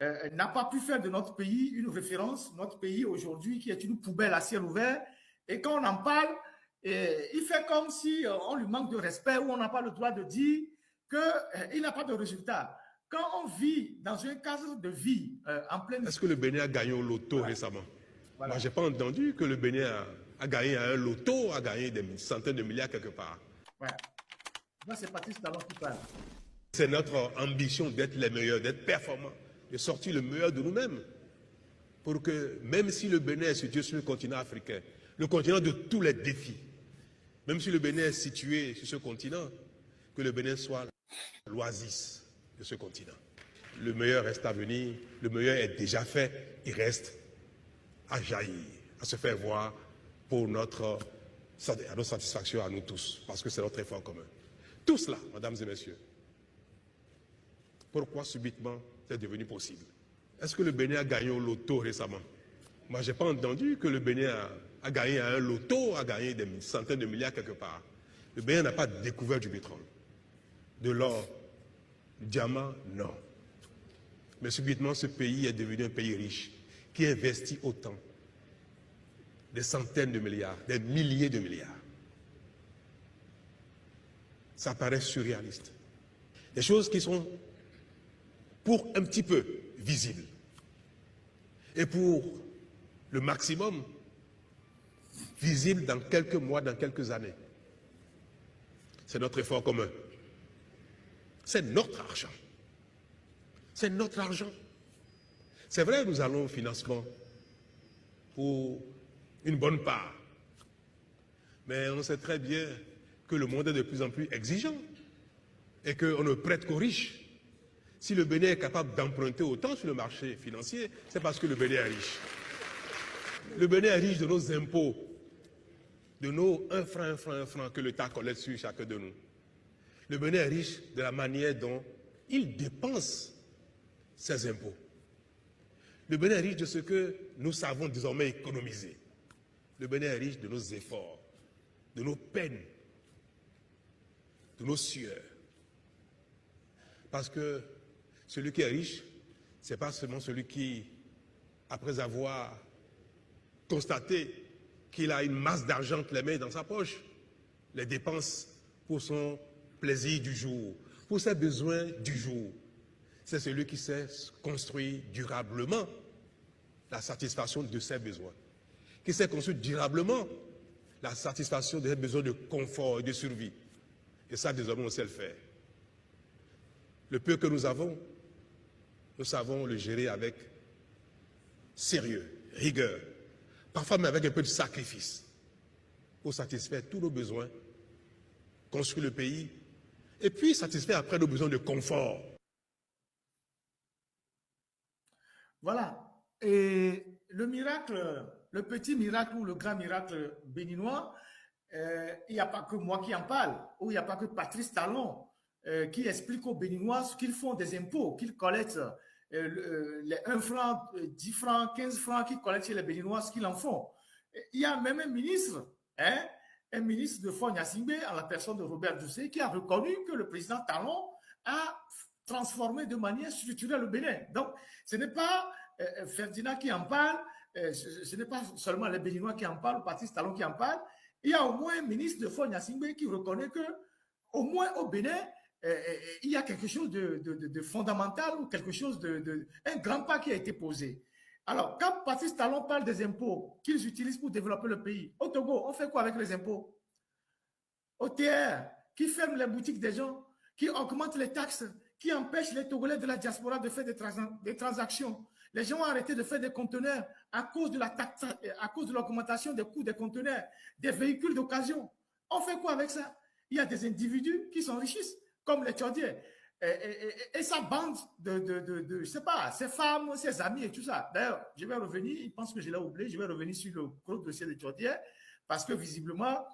n'a pas pu faire de notre pays une référence, notre pays aujourd'hui qui est une poubelle à ciel ouvert. Et quand on en parle, il fait comme si on lui manque de respect ou on n'a pas le droit de dire qu'il n'a pas de résultat. Quand on vit dans un cadre de vie en pleine... Est-ce que le Bénin a gagné au loto récemment? Moi, je n'ai pas entendu que le Bénin a gagné à un loto, a gagné des centaines de milliards quelque part. Voilà. Moi, c'est Patrice Talon qui parle. C'est notre ambition d'être les meilleurs, d'être performants, de sortir le meilleur de nous-mêmes. Pour que, même si le Bénin est situé sur le continent africain, le continent de tous les défis, même si le Bénin est situé sur ce continent, que le Bénin soit l'oasis de ce continent. Le meilleur reste à venir, le meilleur est déjà fait, il reste à jaillir, à se faire voir pour notre satisfaction à nous tous, parce que c'est notre effort commun. Tout cela, mesdames et messieurs, pourquoi subitement c'est devenu possible? Est-ce que le Bénin a gagné au loto récemment? Moi, je n'ai pas entendu que le Bénin a gagné à un loto, a gagné des centaines de milliards quelque part. Le Bénin n'a pas découvert du pétrole, de l'or, du diamant, non. Mais subitement, ce pays est devenu un pays riche, qui investit autant, des centaines de milliards, des milliers de milliards. Ça paraît surréaliste. Des choses qui sont, pour un petit peu, visibles. Et pour le maximum, visibles dans quelques mois, dans quelques années. C'est notre effort commun. C'est notre argent. C'est notre argent. C'est vrai, nous allons au financement pour une bonne part. Mais on sait très bien que le monde est de plus en plus exigeant et qu'on ne prête qu'aux riches. Si le Bénin est capable d'emprunter autant sur le marché financier, c'est parce que le Bénin est riche. Le Bénin est riche de nos impôts, de nos 1 franc que l'État collecte sur chacun de nous. Le Bénin est riche de la manière dont il dépense ses impôts. Le Bénin est riche de ce que nous savons désormais économiser. Le Bénin est riche de nos efforts, de nos peines, de nos sueurs. Parce que celui qui est riche, ce n'est pas seulement celui qui, après avoir constaté qu'il a une masse d'argent qu'il met dans sa poche, les dépenses pour son plaisir du jour, pour ses besoins du jour. C'est celui qui sait construire durablement la satisfaction de ses besoins, qui sait construire durablement la satisfaction de ses besoins de confort et de survie. Et ça, désormais, on sait le faire. Le peu que nous avons, nous savons le gérer avec sérieux, rigueur, parfois même avec un peu de sacrifice, pour satisfaire tous nos besoins, construire le pays, et puis satisfaire après nos besoins de confort. Voilà. Et le miracle, le petit miracle ou le grand miracle béninois, il n'y a pas que moi qui en parle, ou il n'y a pas que Patrice Talon qui explique aux Béninois ce qu'ils font des impôts, qu'ils collectent les 1 franc, 10 francs, 15 francs qu'ils collectent chez les Béninois, ce qu'ils en font. Il y a même un ministre, un ministre de Faure Gnassingbé, en la personne de Robert Doucet, qui a reconnu que le président Talon a transformé de manière structurelle le Bénin. Donc, ce n'est pas Ferdinand qui en parle, ce n'est pas seulement les Béninois qui en parlent, Patrice Talon qui en parle. Il y a au moins un ministre de Faure Gnassingbé qui reconnaît que, au moins au Bénin, il y a quelque chose de fondamental ou quelque chose un grand pas qui a été posé. Alors, quand Patrice Talon parle des impôts qu'ils utilisent pour développer le pays, au Togo, on fait quoi avec les impôts? Au TR, qui ferme les boutiques des gens, qui augmente les taxes, qui empêche les Togolais de la diaspora de faire des transactions. Les gens ont arrêté de faire des conteneurs à cause de l'augmentation des coûts des conteneurs, des véhicules d'occasion. On fait quoi avec ça? Il y a des individus qui s'enrichissent, comme les Tchadiens. Et sa bande je sais pas, ses femmes, ses amis et tout ça. D'ailleurs, je vais revenir, il pense que je l'ai oublié, je vais revenir sur le gros dossier de Tchadiens, parce que visiblement,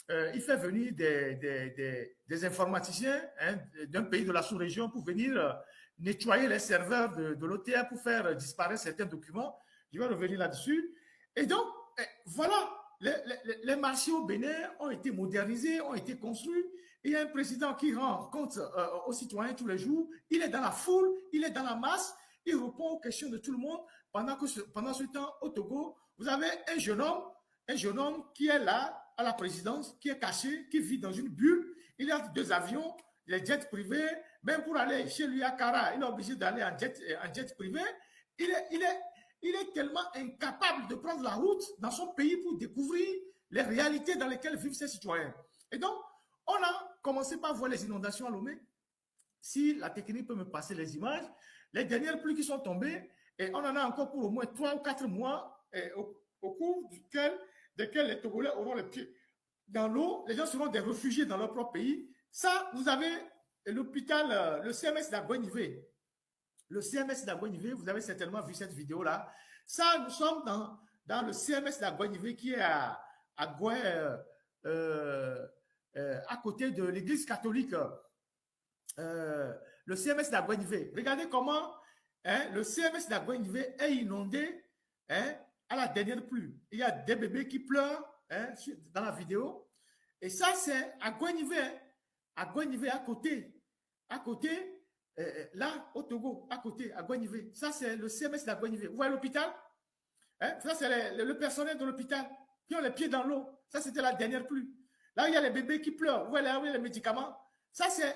il fait venir des informaticiens d'un pays de la sous-région pour venir nettoyer les serveurs de l'OTR pour faire disparaître certains documents. Je vais revenir là-dessus. Et donc, voilà, les marchés au Bénin ont été modernisés, ont été construits. Il y a un président qui rend compte aux citoyens tous les jours. Il est dans la foule, il est dans la masse. il répond aux questions de tout le monde. Pendant ce temps, au Togo, vous avez un jeune homme qui est là, à la présidence, qui est caché, qui vit dans une bulle. Il a 2 avions, les jets privés. Même pour aller chez lui à Kara, il est obligé d'aller en jet privé. Il est tellement incapable de prendre la route dans son pays pour découvrir les réalités dans lesquelles vivent ses citoyens. Et donc, on a commencé par voir les inondations à Lomé. Si la technique peut me passer les images, les dernières pluies qui sont tombées, et on en a encore pour au moins 3 ou 4 mois, au cours desquels les Togolais auront les pieds dans l'eau, les gens seront des réfugiés dans leur propre pays. Ça, vous avez l'hôpital, le CMS d'Aguenivé. Le CMS d'Aguenivé, vous avez certainement vu cette vidéo-là. Ça, nous sommes dans le CMS d'Aguenivé qui est à côté de l'église catholique. Le CMS d'Aguenivé. Regardez comment le CMS d'Aguenivé est inondé à la dernière pluie. Il y a des bébés qui pleurent dans la vidéo. Et ça, c'est Aguenivé. Aguenivé à côté. Là, au Togo, à côté, à Aguenivé. Ça, c'est le CMS d'Aguenivé. Vous voyez l'hôpital? Ça, c'est le personnel de l'hôpital qui ont les pieds dans l'eau. Ça, c'était la dernière pluie. Là, il y a les bébés qui pleurent. Vous voyez là, les médicaments. Ça, c'est